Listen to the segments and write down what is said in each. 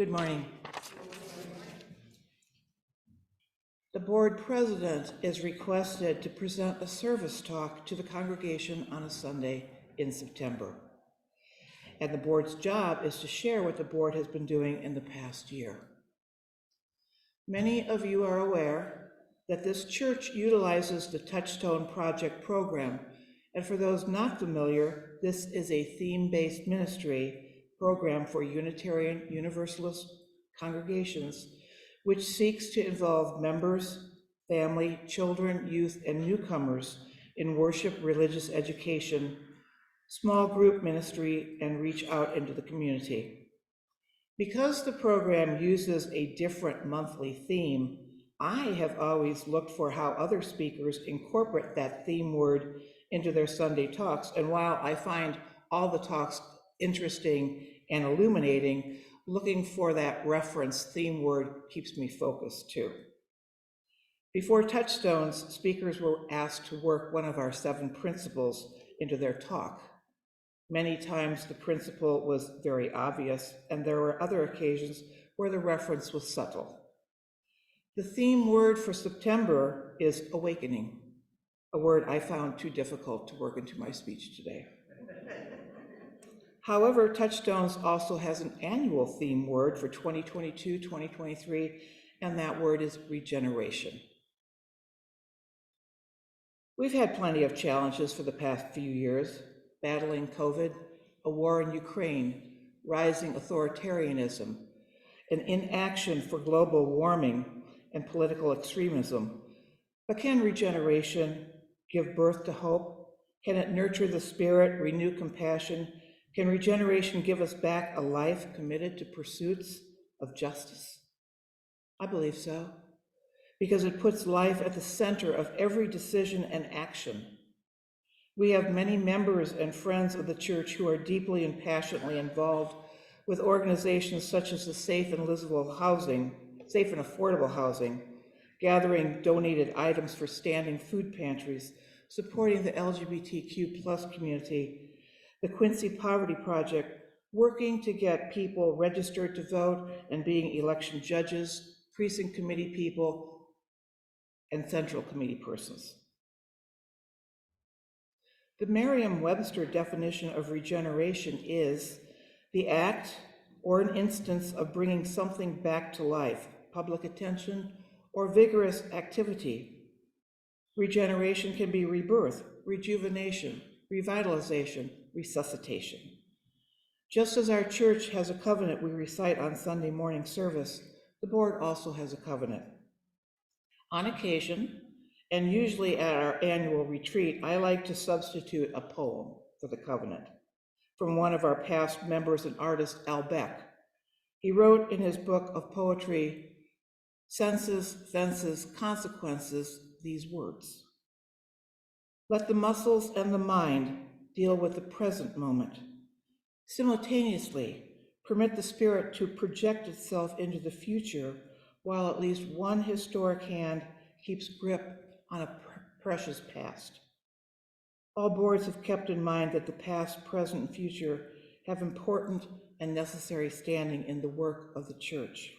Good morning. The board president is requested to present a service talk to the congregation on a Sunday in September. And the board's job is to share what the board has been doing in the past year. Many of you are aware that this church utilizes the Touchstone Project program. And for those not familiar, this is a theme-based ministry program for Unitarian Universalist congregations, which seeks to involve members, family, children, youth, and newcomers in worship, religious education, small group ministry, and reach out into the community. Because the program uses a different monthly theme, I have always looked for how other speakers incorporate that theme word into their Sunday talks. And while I find all the talks interesting and illuminating, looking for that reference theme word keeps me focused too. Before Touchstones, speakers were asked to work one of our 7 principles into their talk. Many times the principle was very obvious, and there were other occasions where the reference was subtle. The theme word for September is awakening, a word I found too difficult to work into my speech today. However, Touchstones also has an annual theme word for 2022-2023, and that word is regeneration. We've had plenty of challenges for the past few years, battling COVID, a war in Ukraine, rising authoritarianism, an inaction for global warming and political extremism. But can regeneration give birth to hope? Can it nurture the spirit, renew compassion? Can regeneration give us back a life committed to pursuits of justice? I believe so, because it puts life at the center of every decision and action. We have many members and friends of the church who are deeply and passionately involved with organizations such as the Safe and Affordable Housing, gathering donated items for standing food pantries, supporting the LGBTQ+ community, the Quincy Poverty Project, working to get people registered to vote and being election judges, precinct committee people, and central committee persons. The Merriam-Webster definition of regeneration is the act or an instance of bringing something back to life, public attention, or vigorous activity. Regeneration can be rebirth, rejuvenation, revitalization, resuscitation. Just as our church has a covenant we recite on Sunday morning service, the board also has a covenant. On occasion, and usually at our annual retreat, I like to substitute a poem for the covenant from one of our past members and artist, Al Beck. He wrote in his book of poetry, Senses, Fences, Consequences, these words. Let the muscles and the mind deal with the present moment. Simultaneously, permit the spirit to project itself into the future while at least one historic hand keeps grip on a precious past. All boards have kept in mind that the past, present, and future have important and necessary standing in the work of the church.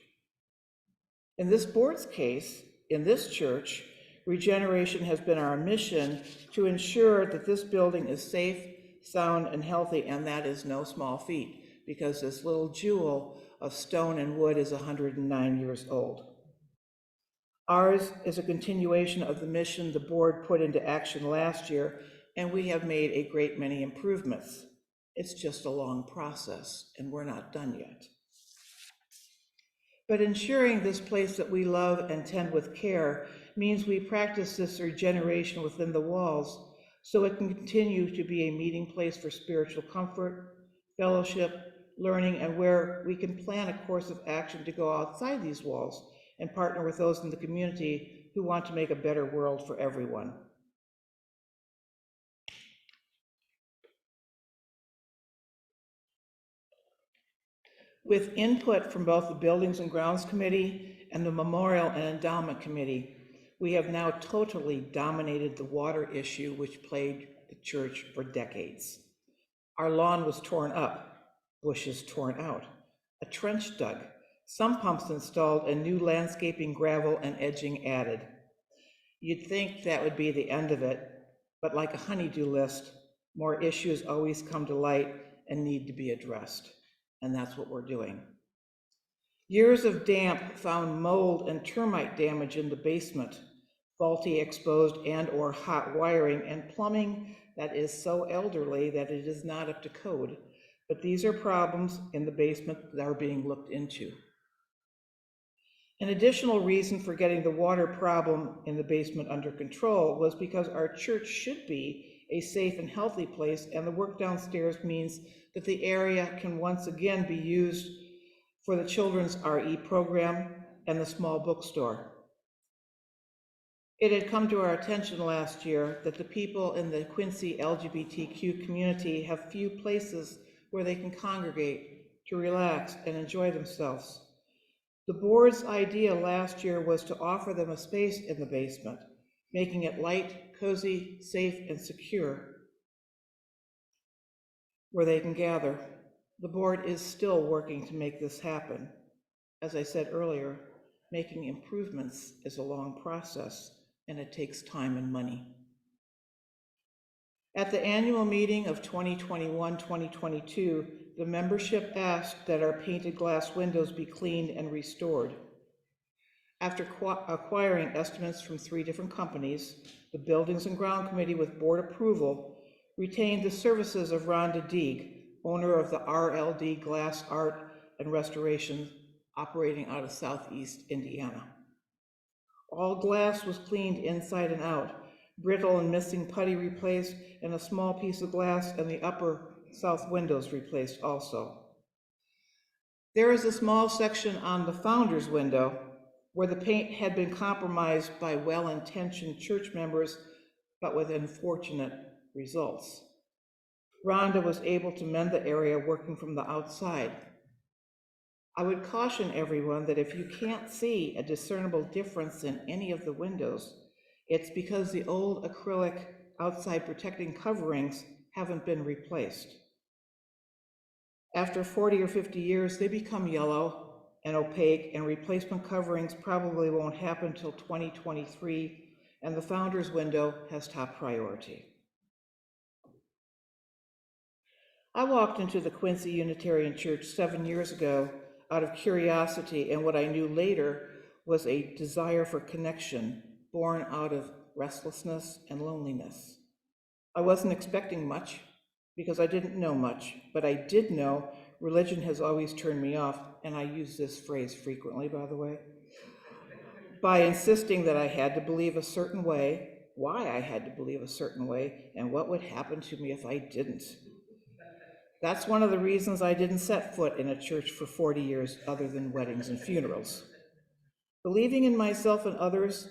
In this board's case, in this church, regeneration has been our mission to ensure that this building is safe, sound, and healthy, and that is no small feat, because this little jewel of stone and wood is 109 years old. Ours is a continuation of the mission the board put into action last year, and we have made a great many improvements. It's just a long process, and we're not done yet. But ensuring this place that we love and tend with care means we practice this regeneration within the walls so it can continue to be a meeting place for spiritual comfort, fellowship, learning, and where we can plan a course of action to go outside these walls and partner with those in the community who want to make a better world for everyone. With input from both the Buildings and Grounds Committee and the Memorial and Endowment Committee, we have now totally dominated the water issue which plagued the church for decades. Our lawn was torn up, bushes torn out, a trench dug, some pumps installed, and new landscaping, gravel, and edging added. You'd think that would be the end of it, but like a honey-do list, more issues always come to light and need to be addressed, and that's what we're doing. Years of damp found mold and termite damage in the basement, faulty exposed and/or hot wiring, and plumbing that is so elderly that it is not up to code. But these are problems in the basement that are being looked into. An additional reason for getting the water problem in the basement under control was because our church should be a safe and healthy place, and the work downstairs means that the area can once again be used for the children's RE program and the small bookstore. It had come to our attention last year that the people in the Quincy LGBTQ community have few places where they can congregate to relax and enjoy themselves. The board's idea last year was to offer them a space in the basement, making it light, cozy, safe, and secure, where they can gather. The board is still working to make this happen. As I said earlier, making improvements is a long process, and it takes time and money. At the annual meeting of 2021-2022, the membership asked that our painted glass windows be cleaned and restored. After acquiring estimates from 3 different companies, the Buildings and Ground Committee, with board approval, retained the services of Rhonda Deeg, owner of the RLD Glass Art and Restoration, operating out of Southeast Indiana. All glass was cleaned inside and out, brittle and missing putty replaced, and a small piece of glass in the upper south windows replaced also. There is a small section on the founder's window where the paint had been compromised by well-intentioned church members, but with unfortunate results. Rhonda was able to mend the area working from the outside. I would caution everyone that if you can't see a discernible difference in any of the windows, it's because the old acrylic outside protecting coverings haven't been replaced. After 40 or 50 years, they become yellow and opaque, and replacement coverings probably won't happen until 2023, and the founder's window has top priority. I walked into the Quincy Unitarian Church 7 years ago out of curiosity, and what I knew later was a desire for connection born out of restlessness and loneliness. I wasn't expecting much because I didn't know much, but I did know religion has always turned me off, and I use this phrase frequently, by the way, by insisting that I had to believe a certain way, why I had to believe a certain way, and what would happen to me if I didn't. That's one of the reasons I didn't set foot in a church for 40 years other than weddings and funerals. Believing in myself and others,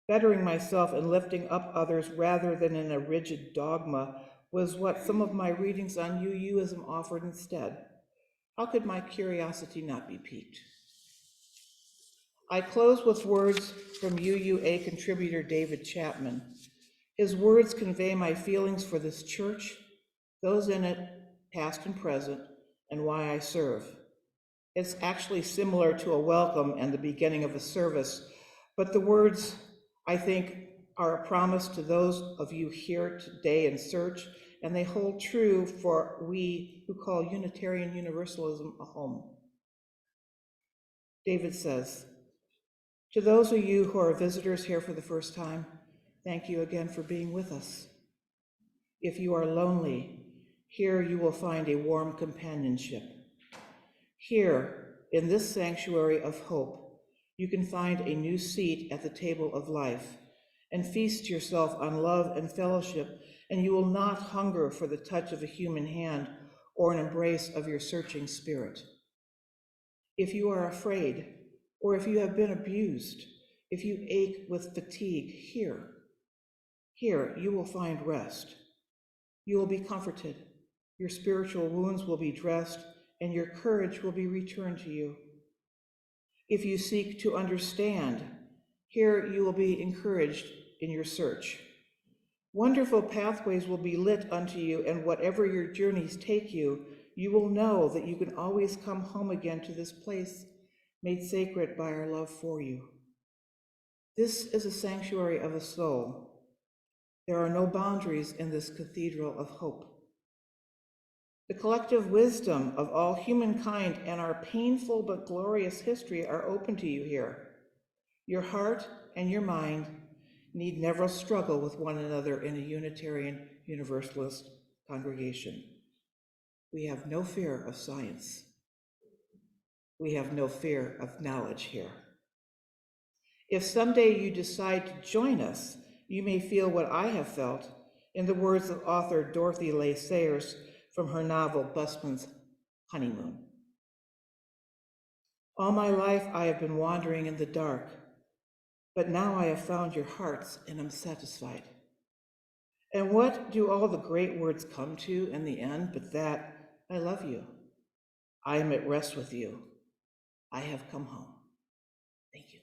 bettering myself and lifting up others rather than in a rigid dogma was what some of my readings on UUism offered instead. How could my curiosity not be piqued? I close with words from UUA contributor David Chapman. His words convey my feelings for this church, those in it, past and present, and why I serve. It's actually similar to a welcome and the beginning of a service, but the words, I think, are a promise to those of you here today in search, and they hold true for we who call Unitarian Universalism a home. David says, to those of you who are visitors here for the first time, thank you again for being with us. If you are lonely, here you will find a warm companionship. Here, in this sanctuary of hope, you can find a new seat at the table of life and feast yourself on love and fellowship, and you will not hunger for the touch of a human hand or an embrace of your searching spirit. If you are afraid, or if you have been abused, if you ache with fatigue, here you will find rest. You will be comforted. Your spiritual wounds will be dressed, and your courage will be returned to you. If you seek to understand, here you will be encouraged in your search. Wonderful pathways will be lit unto you, and whatever your journeys take you, you will know that you can always come home again to this place made sacred by our love for you. This is a sanctuary of the soul. There are no boundaries in this cathedral of hope. The collective wisdom of all humankind and our painful but glorious history are open to you here. Your heart and your mind need never struggle with one another in a Unitarian Universalist congregation. We have no fear of science. We have no fear of knowledge here. If someday you decide to join us, you may feel what I have felt, in the words of author Dorothy Leigh Sayers from her novel Busman's Honeymoon. All my life I have been wandering in the dark, but now I have found your hearts and am satisfied. And what do all the great words come to in the end but that I love you? I am at rest with you. I have come home. Thank you.